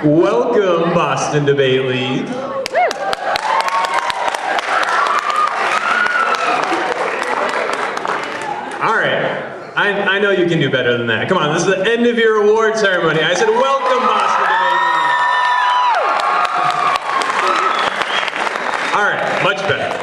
Welcome, Boston Debate League. All right, I know you can do better than that. Come on, this is the end of your award ceremony. I said, welcome, Boston Debate League. All right, much better.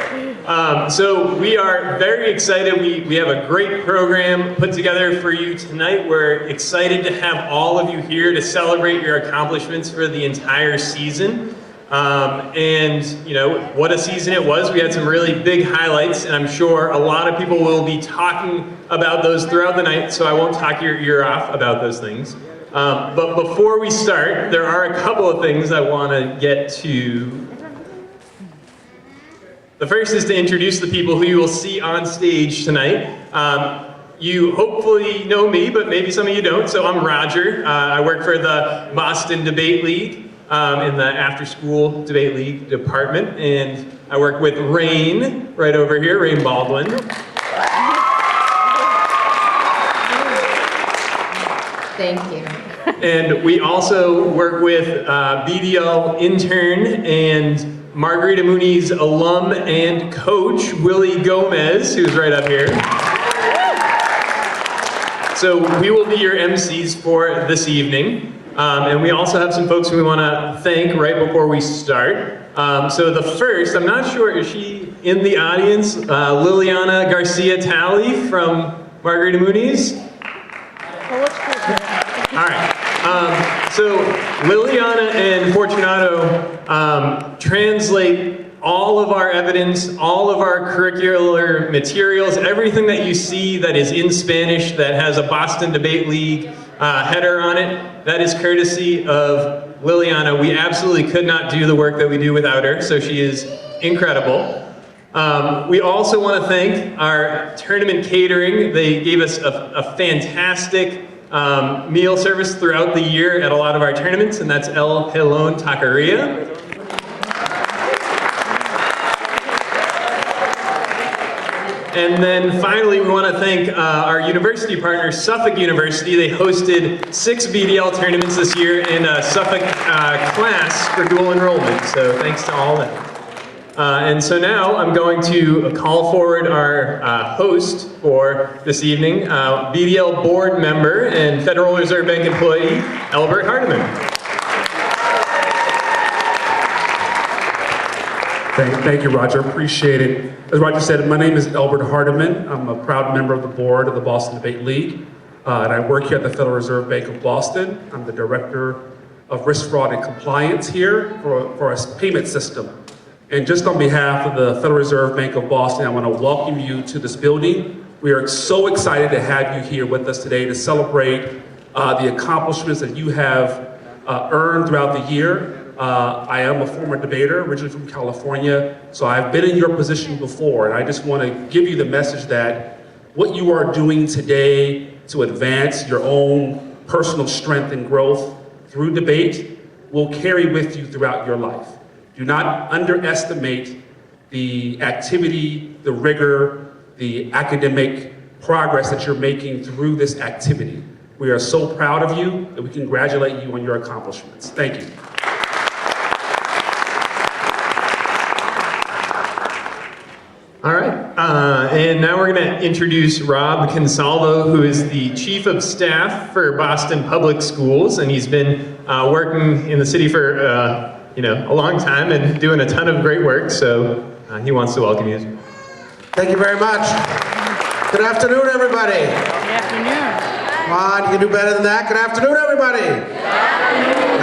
So we are very excited. We have a great program put together for you tonight. We're excited to have all of you here to celebrate your accomplishments for the entire season. And you know, what a season it was. We had some really big highlights, and I'm sure a lot of people will be talking about those throughout the night, so I won't talk your ear off about those things. But before we start, there are a couple of things I want to get to. The first is to introduce the people who you will see on stage tonight. You hopefully know me, but maybe some of you don't. So I'm Roger. I work for the Boston Debate League in the after-school debate league department, and I work with Rain right over here, Rain Baldwin. Thank you. And we also work with BDL intern and Margarita Mooney's alum and coach, Willie Gomez, who's right up here. So we will be your MCs for this evening. And we also have some folks who we want to thank right before we start. So the first, I'm not sure, is she in the audience? Liliana Garcia Talley from Margarita Mooney's? All right. So Liliana and Fortunato translate all of our evidence, all of our curricular materials, everything that you see that is in Spanish that has a Boston Debate League header on it, that is courtesy of Liliana. We absolutely could not do the work that we do without her, so she is incredible. We also want to thank our tournament catering. They gave us a fantastic meal service throughout the year at a lot of our tournaments, and that's El Pelon Taqueria. And then finally, we want to thank our university partner, Suffolk University. They hosted 6 BDL tournaments this year in a Suffolk class for dual enrollment, so thanks to all of them. And so now I'm going to call forward our host for this evening, BDL board member and Federal Reserve Bank employee, Elbert Hardiman. Thank you, Roger. Appreciate it. As Roger said, my name is Elbert Hardiman. I'm a proud member of the board of the Boston Debate League, and I work here at the Federal Reserve Bank of Boston. I'm the director of risk, fraud, and compliance here for our payment system. And just on behalf of the Federal Reserve Bank of Boston, I want to welcome you to this building. We are so excited to have you here with us today to celebrate the accomplishments that you have earned throughout the year. I am a former debater, originally from California, so I've been in your position before, and I just want to give you the message that what you are doing today to advance your own personal strength and growth through debate will carry with you throughout your life. Do not underestimate the activity, the rigor, the academic progress that you're making through this activity. We are so proud of you, and we congratulate you on your accomplishments. Thank you. All right, and now we're going to introduce Rob Consalvo, who is the Chief of Staff for Boston Public Schools, and he's been working in the city for a long time and doing a ton of great work, so he wants to welcome you. Thank you very much. Good afternoon, everybody. Good afternoon. Come on, you can do better than that. Good afternoon, everybody.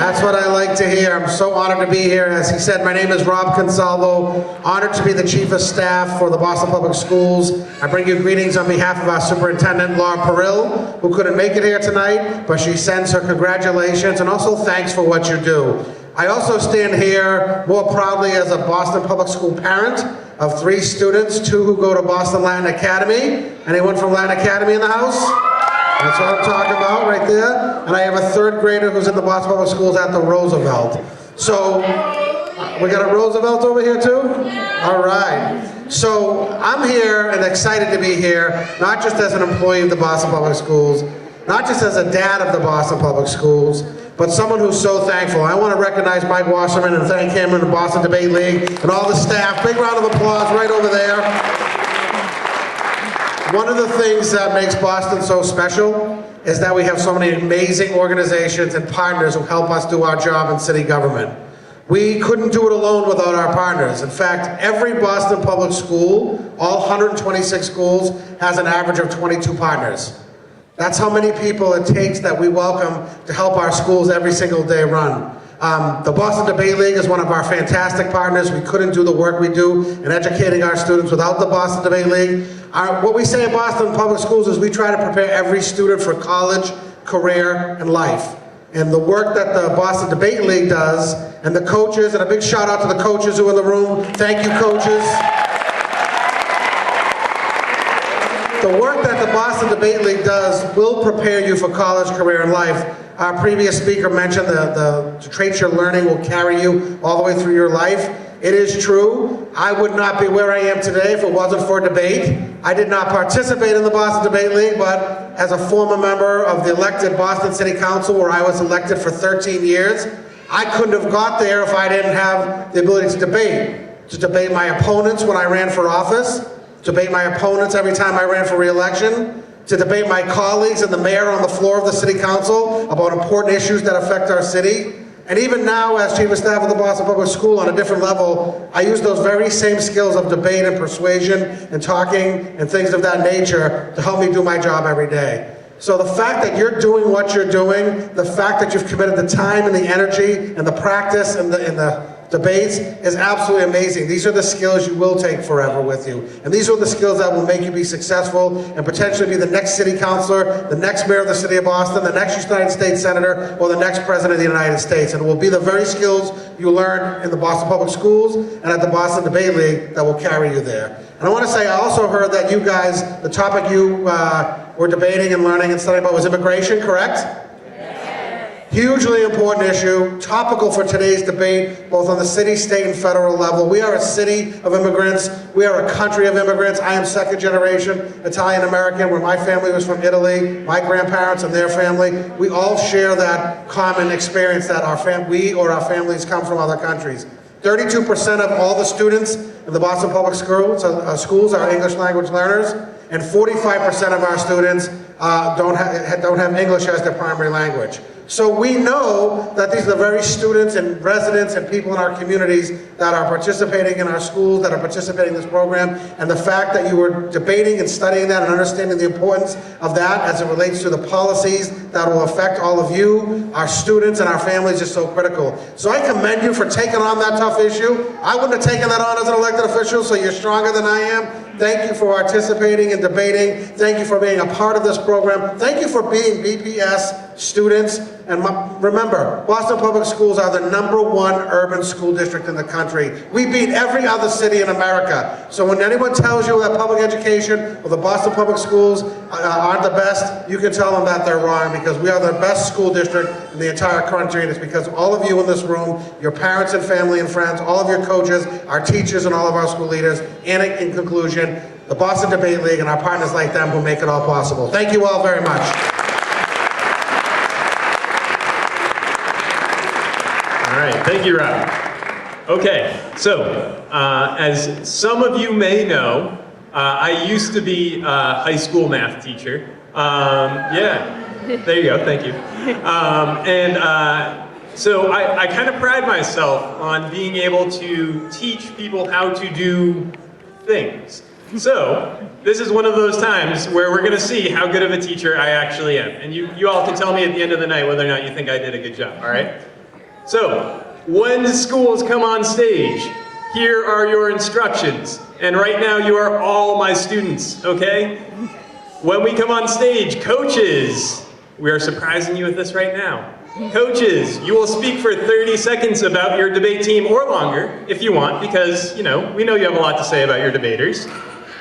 That's what I like to hear. I'm so honored to be here. As he said, my name is Rob Consalvo. Honored to be the Chief of Staff for the Boston Public Schools. I bring you greetings on behalf of our Superintendent, Laura Perill, who couldn't make it here tonight, but she sends her congratulations and also thanks for what you do. I also stand here more proudly as a Boston Public School parent of 3 students, 2 who go to Boston Latin Academy. Anyone from Latin Academy in the house? That's what I'm talking about right there. And I have a 3rd grader who's in the Boston Public Schools at the Roosevelt. So, we got a Roosevelt over here too? All right. So, I'm here and excited to be here, not just as an employee of the Boston Public Schools, not just as a dad of the Boston Public Schools, but someone who's so thankful. I want to recognize Mike Wasserman and thank him and the Boston Debate League and all the staff. Big round of applause right over there. One of the things that makes Boston so special is that we have so many amazing organizations and partners who help us do our job in city government. We couldn't do it alone without our partners. In fact, every Boston public school, all 126 schools, has an average of 22 partners. That's how many people it takes that we welcome to help our schools every single day run. The Boston Debate League is one of our fantastic partners. We couldn't do the work we do in educating our students without the Boston Debate League. What we say at Boston Public Schools is we try to prepare every student for college, career, and life. And the work that the Boston Debate League does, and the coaches, and a big shout out to the coaches who are in the room. Thank you, coaches. The work that the Boston Debate League does will prepare you for college, career, and life. Our previous speaker mentioned the traits you're learning will carry you all the way through your life. It is true. I would not be where I am today if it wasn't for debate. I did not participate in the Boston Debate League, but as a former member of the elected Boston City Council, where I was elected for 13 years, I couldn't have got there if I didn't have the ability to debate my opponents when I ran for office, to debate my opponents every time I ran for re-election, to debate my colleagues and the mayor on the floor of the City Council about important issues that affect our city. And even now, as Chief of Staff of the Boston Public School on a different level, I use those very same skills of debate and persuasion and talking and things of that nature to help me do my job every day. So the fact that you're doing what you're doing, the fact that you've committed the time and the energy and the practice and the debates is absolutely amazing. These are the skills you will take forever with you. And these are the skills that will make you be successful and potentially be the next city councilor, the next mayor of the city of Boston, the next United States senator, or the next president of the United States. And it will be the very skills you learn in the Boston Public Schools and at the Boston Debate League that will carry you there. And I want to say, I also heard that you guys, the topic you were debating and learning and studying about was immigration, correct? Hugely important issue, topical for today's debate, both on the city, state, and federal level. We are a city of immigrants. We are a country of immigrants. I am second generation Italian American, where my family was from Italy, my grandparents and their family. We all share that common experience that we or our families come from other countries. 32% of all the students in the Boston Public Schools are English language learners, and 45% of our students don't have English as their primary language. So we know that these are the very students and residents and people in our communities that are participating in our schools, that are participating in this program, and the fact that you were debating and studying that and understanding the importance of that as it relates to the policies that will affect all of you, our students, and our families is so critical. So I commend you for taking on that tough issue. I wouldn't have taken that on as an elected official, so you're stronger than I am. Thank you for participating and debating. Thank you for being a part of this program. Thank you for being BPS students. And remember, Boston Public Schools are the #1 urban school district in the country. We beat every other city in America. So when anyone tells you that public education or the Boston Public Schools aren't the best, you can tell them that they're wrong, because we are the best school district in the entire country, and it's because of all of you in this room, your parents and family and friends, all of your coaches, our teachers, and all of our school leaders. And in conclusion, the Boston Debate League and our partners like them who make it all possible. Thank you all very much. All right, thank you, Rob. Okay, so as some of you may know, I used to be a high school math teacher. Yeah, there you go, thank you. So I kind of pride myself on being able to teach people how to do things. So this is one of those times where we're going to see how good of a teacher I actually am. And you all can tell me at the end of the night whether or not you think I did a good job, all right? So, when schools come on stage, here are your instructions. And right now you are all my students, okay? When we come on stage, coaches, we are surprising you with this right now. Coaches, you will speak for 30 seconds about your debate team, or longer if you want, because, you know, we know you have a lot to say about your debaters,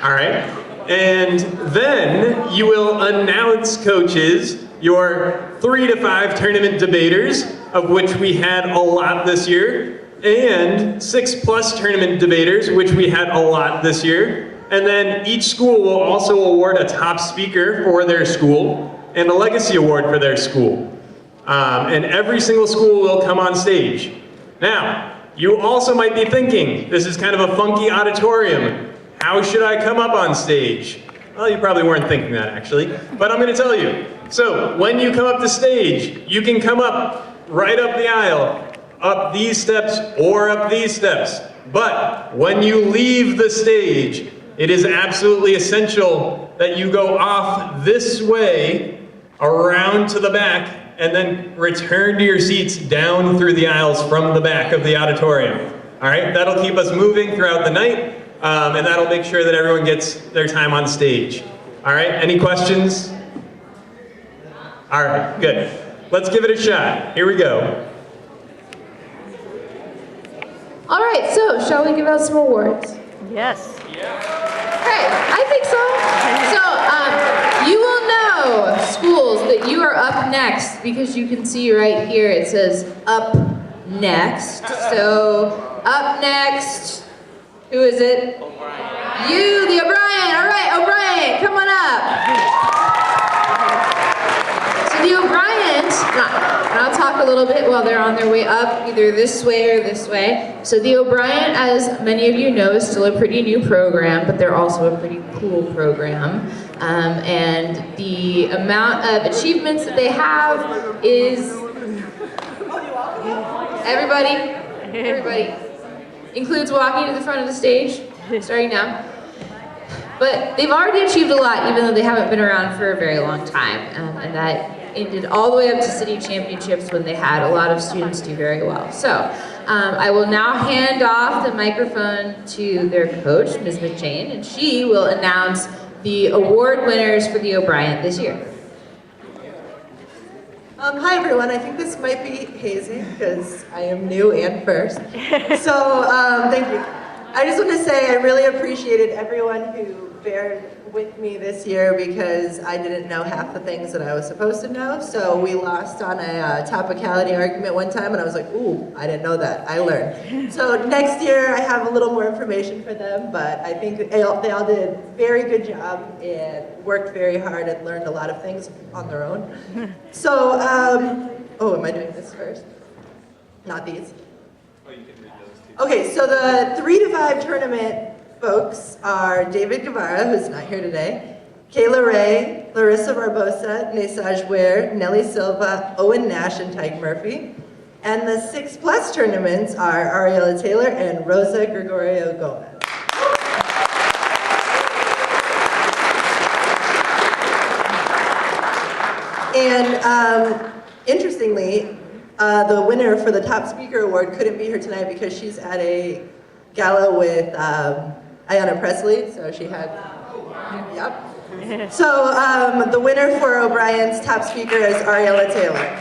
all right? And then you will announce, coaches, your 3 to 5 tournament debaters, of which we had a lot this year, and 6+ tournament debaters, which we had a lot this year. And then each school will also award a top speaker for their school. and a legacy award for their school. And every single school will come on stage. Now, you also might be thinking, this is kind of a funky auditorium. How should I come up on stage? Well, you probably weren't thinking that actually, but I'm gonna tell you. So, when you come up to stage, you can come up right up the aisle, up these steps or up these steps. But when you leave the stage, it is absolutely essential that you go off this way, around to the back, and then return to your seats down through the aisles from the back of the auditorium. All right, that'll keep us moving throughout the night, and that'll make sure that everyone gets their time on stage. All right, any questions? All right, good. Let's give it a shot. Here we go. All right, so shall we give out some awards? Yes. Okay, I think so. So, you will know, schools, that you are up next because you can see right here it says up next. So, up next, who is it? O'Brien. You, the O'Brien. All right, O'Brien, come on up. So the O'Briens, and I'll talk a little bit while they're on their way up, either this way or this way. So the O'Brien, as many of you know, is still a pretty new program, but they're also a pretty cool program. And the amount of achievements that they have is, everybody, includes walking to the front of the stage, starting now. But they've already achieved a lot, even though they haven't been around for a very long time. And that ended all the way up to city championships when they had a lot of students do very well. So I will now hand off the microphone to their coach, Ms. McJane, and she will announce the award winners for the O'Brien this year. Hi everyone, I think this might be hazy because I am new and first. So thank you. I just want to say I really appreciated everyone who bared with me this year because I didn't know half the things that I was supposed to know. So we lost on a topicality argument one time and I was like, ooh, I didn't know that, I learned. So next year I have a little more information for them, but I think they all did a very good job and worked very hard and learned a lot of things on their own. So, oh, am I doing this first? Not these. Okay, so the 3 to 5 tournament folks are David Guevara, who's not here today, Kayla Ray, Larissa Barbosa, Nesaj Ware, Nellie Silva, Owen Nash, and Tyke Murphy. And the 6+ tournaments are Ariella Taylor and Rosa Gregorio Gomez. And interestingly, the winner for the top speaker award couldn't be here tonight because she's at a gala with Ayanna Presley, so she had, yep. So the winner for O'Brien's top speaker is Ariella Taylor.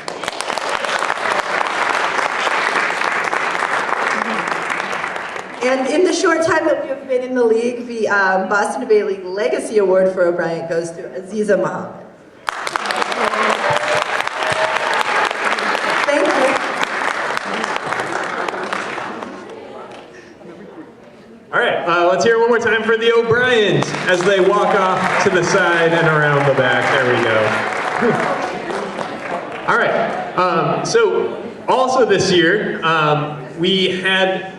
And in the short time that we have been in the league, the Boston Debate League Legacy Award for O'Brien goes to Aziza Muhammad. All right, let's hear it one more time for the O'Briens as they walk off to the side and around the back. There we go. All right, so also this year, we had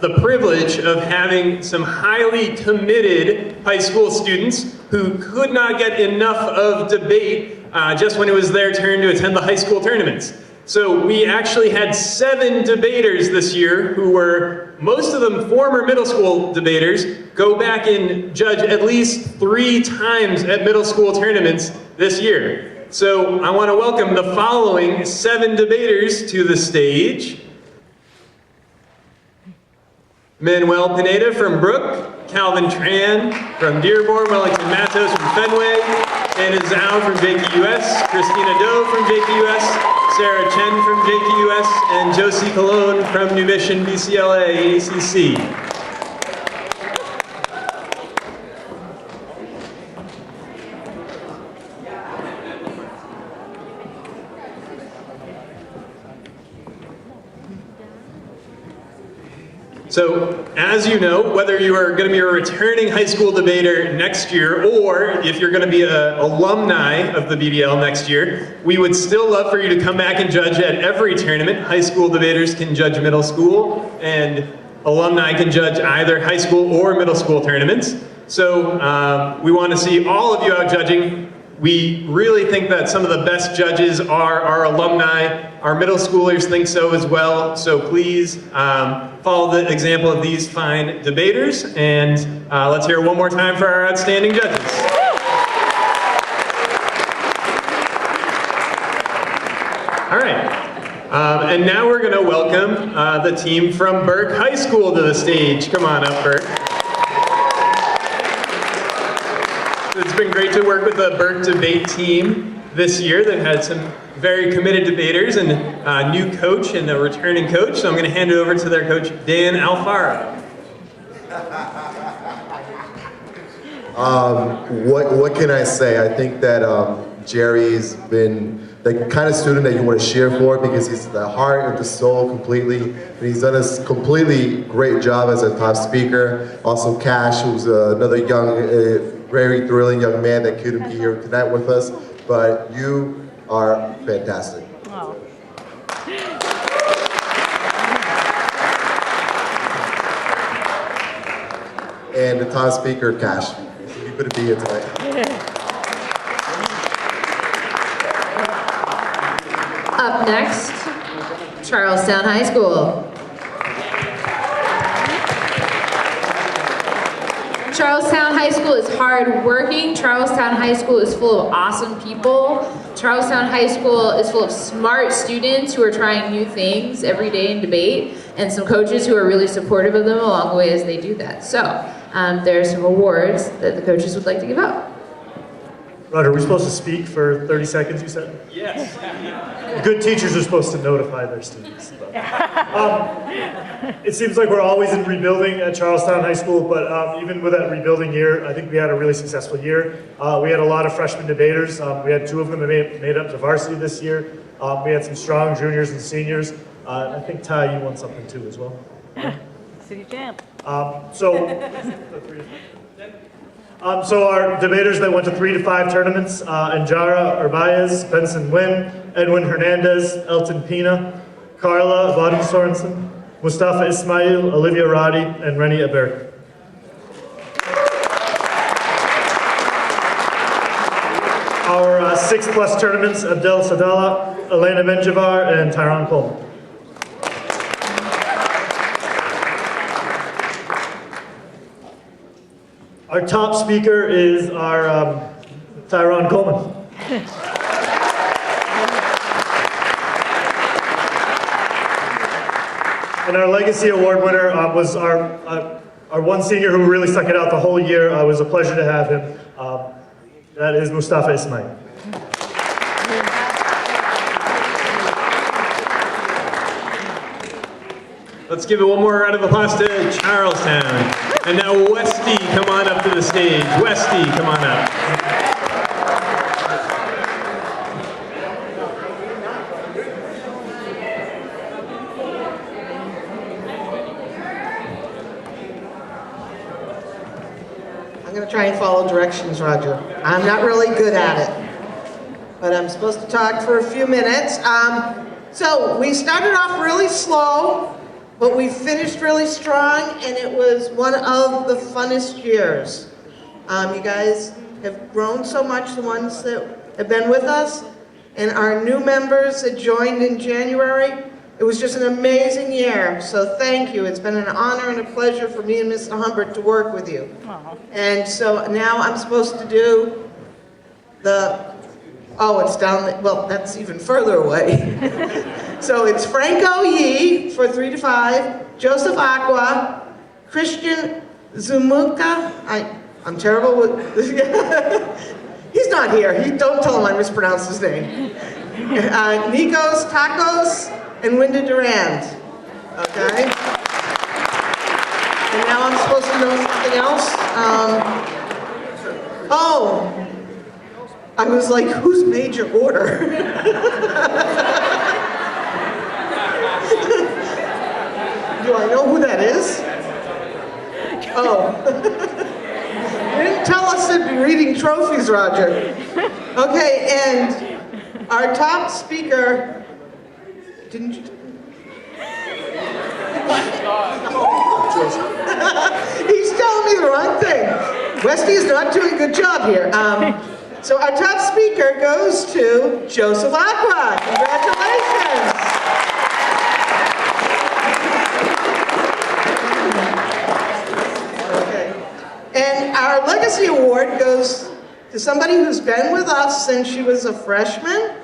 the privilege of having some highly committed high school students who could not get enough of debate just when it was their turn to attend the high school tournaments. So we actually had 7 debaters this year who were, most of them former middle school debaters, go back and judge at least 3 times at middle school tournaments this year. So I want to welcome the following 7 debaters to the stage. Manuel Pineda from Brook, Calvin Tran from Dearborn, Wellington Matos from Fenway, Anna Zhao from JQUS, Christina Doe from JQUS, Sarah Chen from JQUS, and Josie Colon from New Mission BCLA ACC. So, as you know, whether you are going to be a returning high school debater next year, or if you're going to be an alumni of the BBL next year, we would still love for you to come back and judge at every tournament. High school debaters can judge middle school, and alumni can judge either high school or middle school tournaments. So we want to see all of you out judging. We really think that some of the best judges are our alumni. Our middle schoolers think so as well. So please follow the example of these fine debaters. And let's hear it one more time for our outstanding judges. All right. And now we're going to welcome the team from Burke High School to the stage. Come on up, Burke. It's been great to work with the Burke debate team this year. They've had some very committed debaters and a new coach and a returning coach. So I'm going to hand it over to their coach, Dan Alfaro. What can I say? I think that Jerry's been the kind of student that you want to cheer for because he's the heart and the soul completely. And he's done a completely great job as a top speaker. Also Cash, who's another young, very thrilling young man that couldn't be here tonight with us. But you are fantastic. Wow. And the top speaker, Cash. You couldn't be here tonight. Up next, Charlestown High School. Charlestown High School is hardworking. Charlestown High School is full of awesome people. Charlestown High School is full of smart students who are trying new things every day in debate, and some coaches who are really supportive of them along the way as they do that. So there are some awards that the coaches would like to give out. Roger, are we supposed to speak for 30 seconds, you said? Yes. Good teachers are supposed to notify their students. It seems like we're always in rebuilding at Charlestown High School, but even with that rebuilding year, I think we had a really successful year. We had a lot of freshman debaters. We had 2 of them that made up to varsity this year. We had some strong juniors and seniors. I think, Ty, you won something too as well. City champ. So our debaters that went to 3 to 5 tournaments, Anjara Arbaez, Benson Nguyen, Edwin Hernandez, Elton Pina, Carla Vadim Sorensen, Mustafa Ismail, Olivia Roddy, and Rennie Aber. Our 6+ tournaments, Abdel Sadala, Elena Menjivar, and Tyron Coleman. Our top speaker is our Tyron Coleman. And our Legacy Award winner was our one senior who really stuck it out the whole year. It was a pleasure to have him. That is Mustafa Ismail. Let's give it one more round of applause to Charlestown. And now Westy, come on up to the stage. Westy, come on up. I'm going to try and follow directions, Roger. I'm not really good at it, but I'm supposed to talk for a few minutes. So we started off really slow, but we finished really strong, and it was one of the funnest years. You guys have grown so much, the ones that have been with us, and our new members that joined in January. It was just an amazing year, so thank you. It's been an honor and a pleasure for me and Mr. Humbert to work with you. Aww. And so now I'm supposed to do the, oh, it's down, well, that's even further away. So it's Franco Yee for 3 to 5, Joseph Aqua, Christian Zumuka, I'm terrible with, he's not here, don't tell him I mispronounced his name. Nikos Tacos, and Winda Durand, okay? And now I'm supposed to know something else. Oh, I was like, who's major order? Do I know who that is? trophies, Roger. Okay, and our top speaker, didn't you? He's telling me the wrong thing. Westy is not doing a good job here. So our top speaker goes to Joseph Aqua. Congratulations. Okay. And our Legacy Award goes to somebody who's been with us since she was a freshman,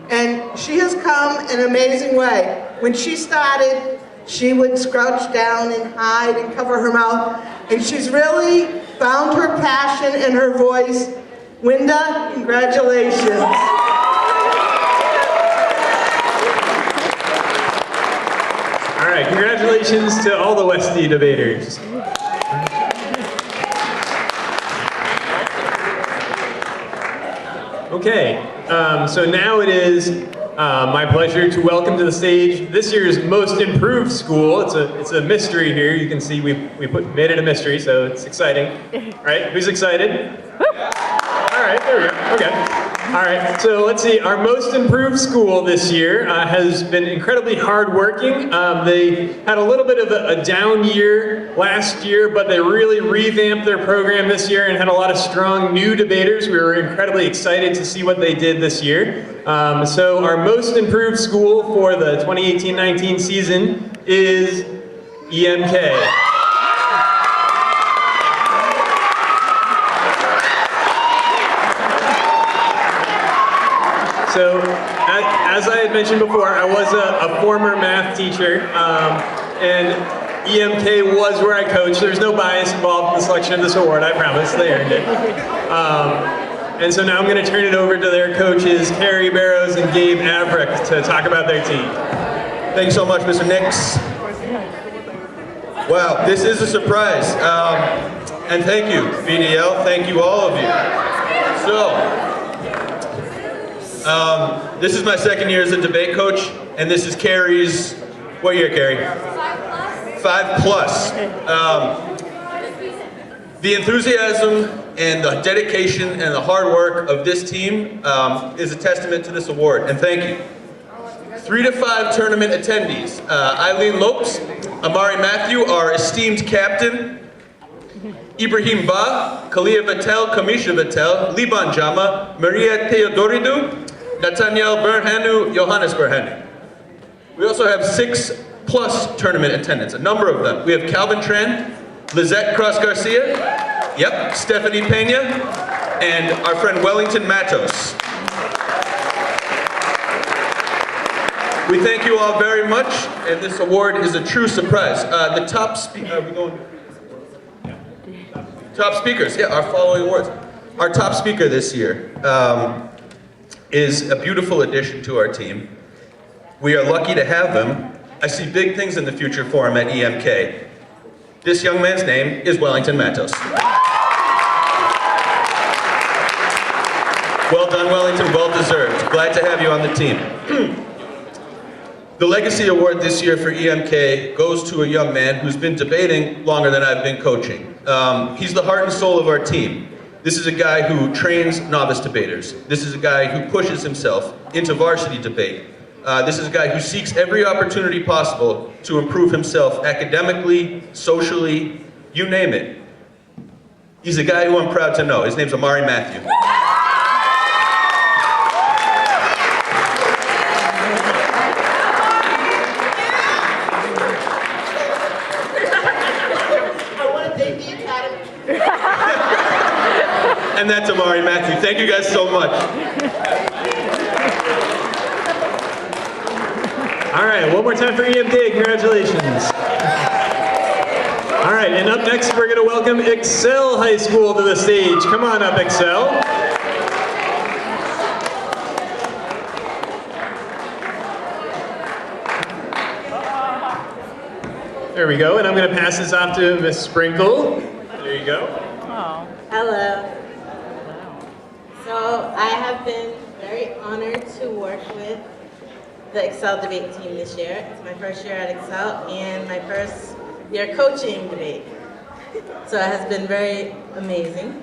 and she has come an amazing way. When she started, she would crouch down and hide and cover her mouth, and she's really found her passion and her voice. Winda, congratulations. All right, congratulations to all the Westy debaters. Okay, so now it is my pleasure to welcome to the stage this year's Most Improved School. It's a mystery here. You can see we made it a mystery, so it's exciting. All right, who's excited? All right, there we go. Okay. All right, so let's see. Our Most Improved School this year has been incredibly hardworking. They had a little bit of a down year last year, but they really revamped their program this year and had a lot of strong new debaters. We were incredibly excited to see what they did this year. So our Most Improved School for the 2018-19 season is EMK. So, as I had mentioned before, I was a former math teacher, and EMK was where I coached. There's no bias involved in the selection of this award, I promise. They earned it. And so now I'm going to turn it over to their coaches, Carrie Barrows and Gabe Averick, to talk about their team. Thank you so much, Mr. Nix. Wow, this is a surprise. And thank you, BDL. Thank you, all of you. So, this is my second year as a debate coach, and this is Carrie's, what year, Carrie? 5 plus. The enthusiasm and the dedication and the hard work of this team is a testament to this award, and thank you. 3 to 5 tournament attendees. Eileen Lopes, Amari Matthew, our esteemed captain, Ibrahim Ba, Kalia Vatel, Kamisha Vatel, Liban Jama, Maria Theodoridou, Nathaniel Berhanu, Johannes Berhanu. We also have 6 plus tournament attendants, a number of them. We have Calvin Tran, Lizette Cross Garcia, yep, Stephanie Pena, and our friend Wellington Matos. We thank you all very much, and this award is a true surprise. The top top speakers, yeah, our following awards. Our top speaker this year is a beautiful addition to our team. We are lucky to have him. I see big things in the future for him at EMK. This young man's name is Wellington Matos. Well done, Wellington, well deserved. Glad to have you on the team. The Legacy Award this year for EMK goes to a young man who's been debating longer than I've been coaching. He's the heart and soul of our team. This is a guy who trains novice debaters. This is a guy who pushes himself into varsity debate. This is a guy who seeks every opportunity possible to improve himself academically, socially, you name it. He's a guy who I'm proud to know. His name's Amari Matthew. And that's Amari Matthew. Thank you guys so much. All right, one more time for EMK. Congratulations. All right, and up next, we're going to welcome Excel High School to the stage. Come on up, Excel. There we go, and I'm going to pass this off to Miss Sprinkle. There you go. Oh. Hello. So I have been very honored to work with the Excel debate team this year. It's my first year at Excel and my first year coaching debate. So it has been very amazing.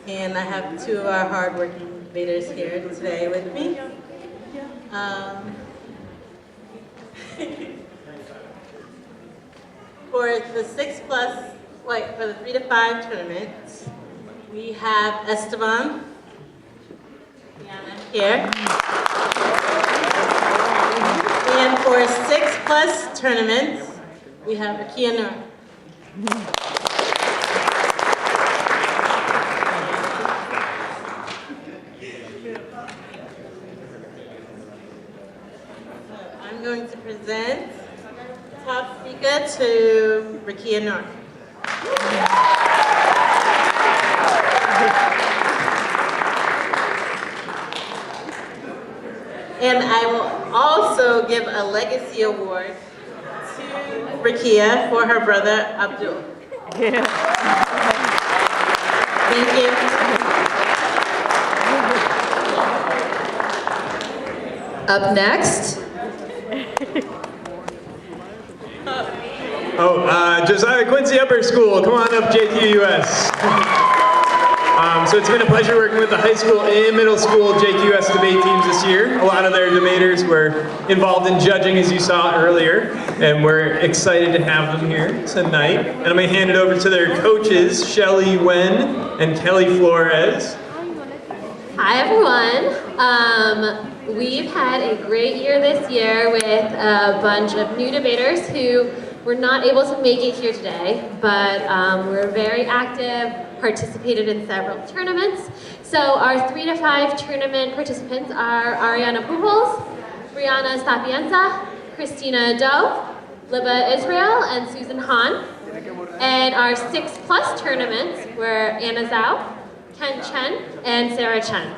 And I have two of our hardworking debaters here today with me. For the 3 to 5 tournament, we have Esteban here. And for 6+ tournaments, we have Rakia Noor. I'm going to present the top speaker to Rakia Noor. And I will also give a legacy award to Rakia for her brother Abdul. Thank you. Up next, Josiah Quincy Upper School. Come on up, JQUS. So it's been a pleasure working with the high school and middle school JQS debate teams this year. A lot of their debaters were involved in judging, as you saw earlier, and we're excited to have them here tonight. And I'm going to hand it over to their coaches, Shelly Wen and Kelly Flores. Hi everyone. We've had a great year this year with a bunch of new debaters who were not able to make it here today, but we're very active, participated in several tournaments. So our 3 to 5 tournament participants are Ariana Pujols, Brianna Sapienza, Christina Doe, Liba Israel, and Susan Hahn. And our 6+ tournaments were Anna Zhao, Ken Chen, and Sarah Chen.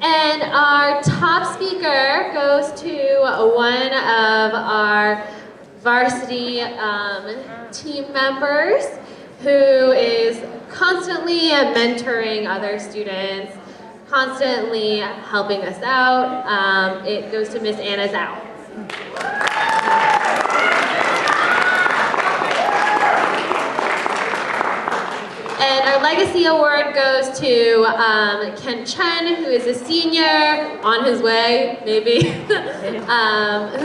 And our top speaker goes to one of our varsity team members who is constantly mentoring other students, constantly helping us out. It goes to Miss Anna Zhao. And our legacy award goes to Ken Chen, who is a senior, on his way, maybe, who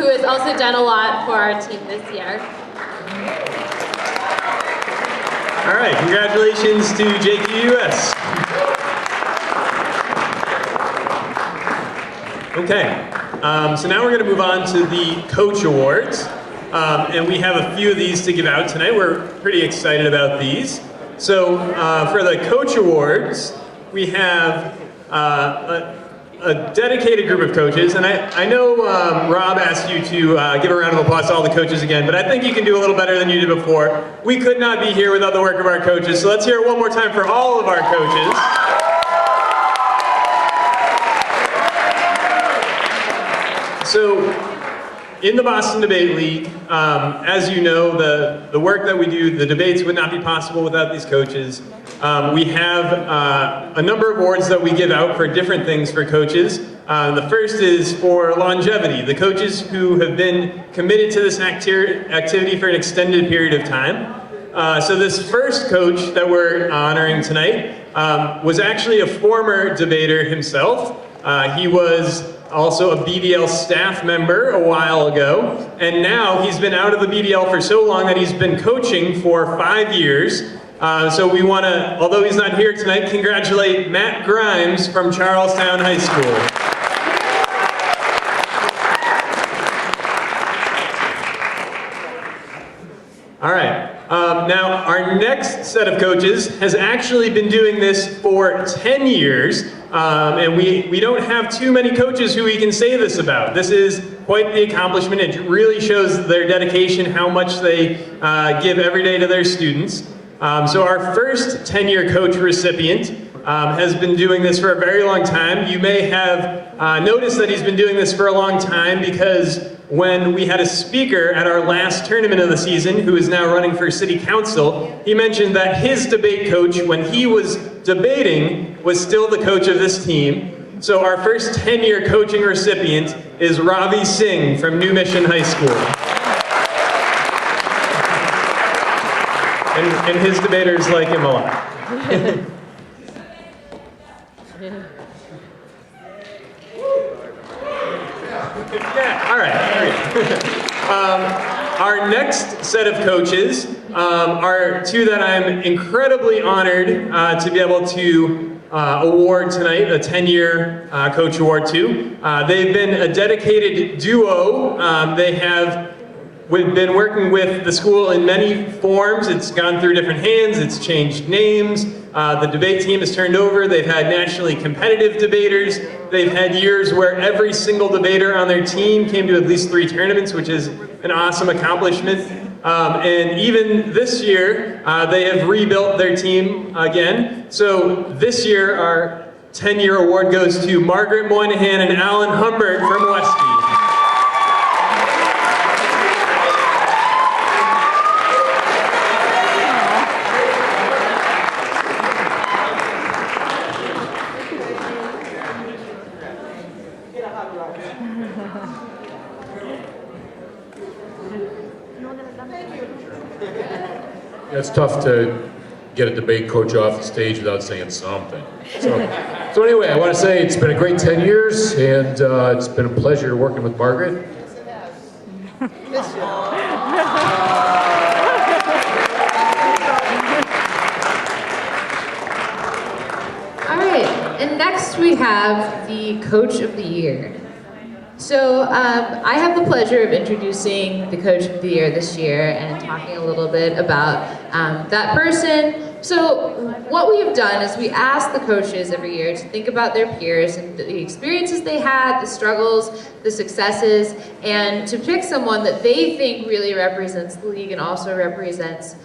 has also done a lot for our team this year. All right, congratulations to JQUS. Okay, so now we're going to move on to the Coach Awards. And we have a few of these to give out tonight. We're pretty excited about these. So for the Coach Awards, we have a dedicated group of coaches, and I know Rob asked you to give a round of applause to all the coaches again, but I think you can do a little better than you did before. We could not be here without the work of our coaches, so let's hear it one more time for all of our coaches. So, in the Boston Debate League, as you know, the work that we do, the debates would not be possible without these coaches. We have a number of awards that we give out for different things for coaches. The first is for longevity, the coaches who have been committed to this activity for an extended period of time. So this first coach that we're honoring tonight was actually a former debater himself. He was also a BDL staff member a while ago, and now he's been out of the BDL for so long that he's been coaching for 5 years. So we want to, although he's not here tonight, congratulate Matt Grimes from Charlestown High School. All right. Now, our next set of coaches has actually been doing this for 10 years, and we don't have too many coaches who we can say this about. This is quite the accomplishment. It really shows their dedication, how much they give every day to their students. So our first 10-year coach recipient has been doing this for a very long time. You may have noticed that he's been doing this for a long time because when we had a speaker at our last tournament of the season, who is now running for city council, he mentioned that his debate coach, when he was debating, was still the coach of this team. So our first 10-year coaching recipient is Ravi Singh from New Mission High School. and his debaters like him a lot. Yeah, all right. Our next set of coaches are two that I'm incredibly honored to be able to award tonight, a 10-year Coach Award to. They've been a dedicated duo. They have been working with the school in many forms. It's gone through different hands. It's changed names. The debate team has turned over. They've had nationally competitive debaters. They've had years where every single debater on their team came to at least 3 tournaments, which is an awesome accomplishment. And even this year, they have rebuilt their team again. So this year, our 10-year award goes to Margaret Moynihan and Alan Humbert from Westby. It's tough to get a debate coach off the stage without saying something. So anyway, I want to say it's been a great 10 years, and it's been a pleasure working with Margaret. All right, and next we have the Coach of the Year. So I have the pleasure of introducing the Coach of the Year this year and talking a little bit about that person. So what we have done is we ask the coaches every year to think about their peers and the experiences they had, the struggles, the successes, and to pick someone that they think really represents the league and also represents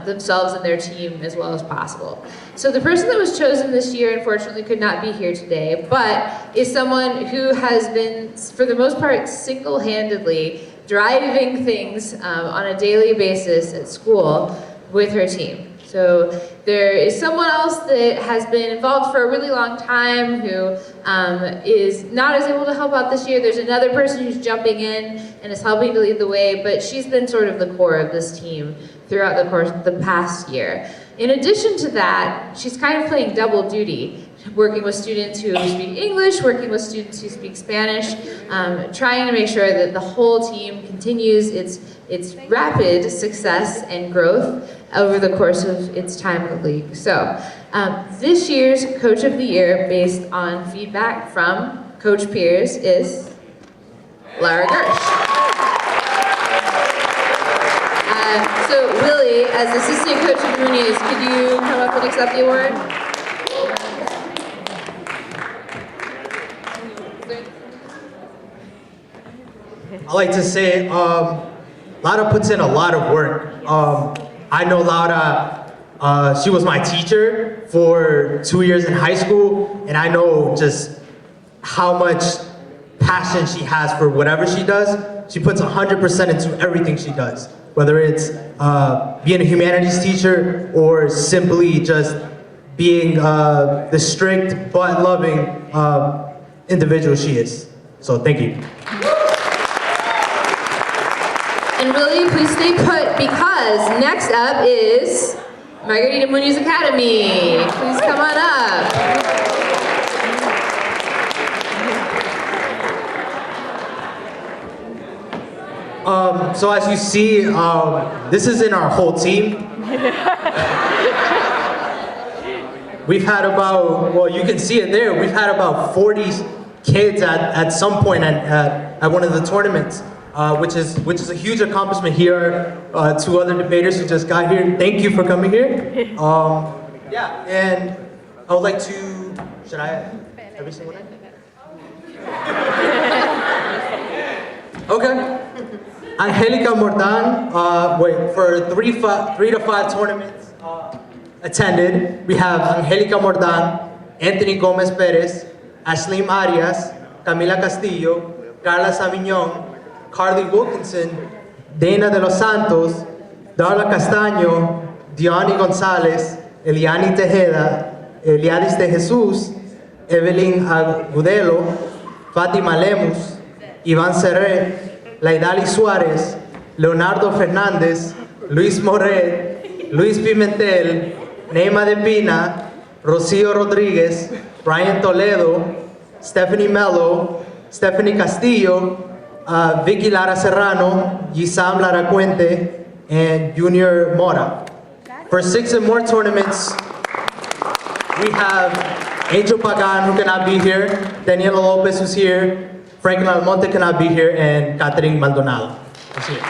themselves and their team as well as possible. So the person that was chosen this year unfortunately could not be here today, but is someone who has been, for the most part, single-handedly driving things on a daily basis at school with her team. So there is someone else that has been involved for a really long time who is not as able to help out this year. There's another person who's jumping in and is helping to lead the way, but she's been sort of the core of this team throughout the course of the past year. In addition to that, she's kind of playing double duty, working with students who speak English, working with students who speak Spanish, trying to make sure that the whole team continues its rapid success and growth over the course of its time in the league. So this year's Coach of the Year, based on feedback from coach peers, is Lara Gersh. So Willie, as assistant coach of Muniz, could you come up and accept the award? I like to say, Laura puts in a lot of work. I know Laura, she was my teacher for 2 years in high school, and I know just how much passion she has for whatever she does. She puts 100% into everything she does, whether it's being a humanities teacher or simply just being the strict but loving individual she is. So thank you. And Willie, please stay put because next up is Margarita Munoz Academy. Please come on up. So as you see, this is in our whole team. We've had about, well, you can see it there, we've had about 40 kids at some point at one of the tournaments. Which is a huge accomplishment here. 2 other debaters who just got here. Thank you for coming here. Yeah, and I would like to, should I, every single night? Okay. Angelica Mordan, for 3 to 5 tournaments attended. We have Angelica Mordan, Anthony Gomez Perez, Ashlim Arias, Camila Castillo, Carla Savignon, Carly Wilkinson, Dana de los Santos, Darla Castaño, Diony Gonzalez, Eliani Tejeda, Eliadis de Jesus, Evelyn Agudelo, Fátima Lemus, Iván Serret, Laidali Suárez, Leonardo Fernández, Luis Moret, Luis Pimentel, Neymar de Pina, Rocio Rodriguez, Ryan Toledo, Stephanie Mello, Stephanie Castillo, Vicky Lara Serrano, Yisam Lara Cuente, and Junior Mora. For 6 and more tournaments, we have Angel Pagan, who cannot be here, Daniela Lopez, who's here, Franklin Almonte cannot be here, and Catherine Maldonado, who's here.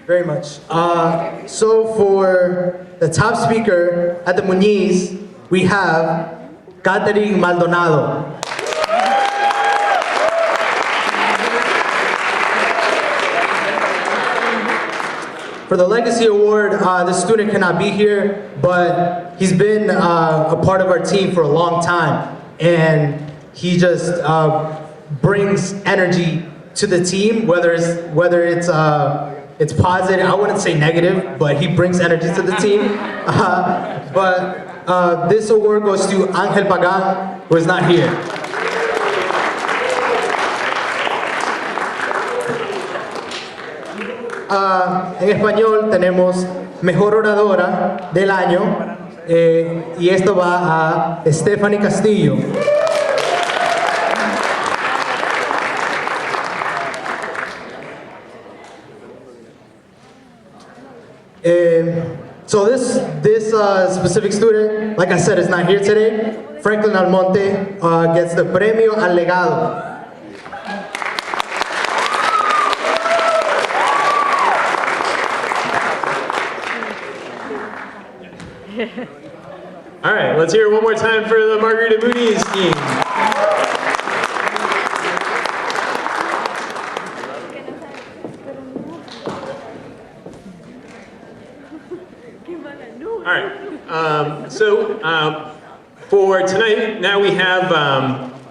Very much. So for the top speaker at the Muniz, we have Catherine Maldonado. For the Legacy Award, the student cannot be here, but he's been a part of our team for a long time, and he just brings energy to the team, whether it's positive, I wouldn't say negative, but he brings energy to the team. But this award goes to Angel Pagan, who is not here. En español tenemos Mejor Oradora del Año, y esto va a Stephanie Castillo. So this specific student, like I said, is not here today. Franklin Almonte gets the Premio al Legado. All right, let's hear it one more time for the Margarita Muniz team. All right, for tonight, now we have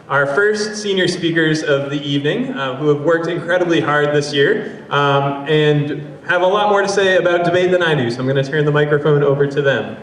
our first senior speakers of the evening who have worked incredibly hard this year and have a lot more to say about debate than I do, so I'm going to turn the microphone over to them.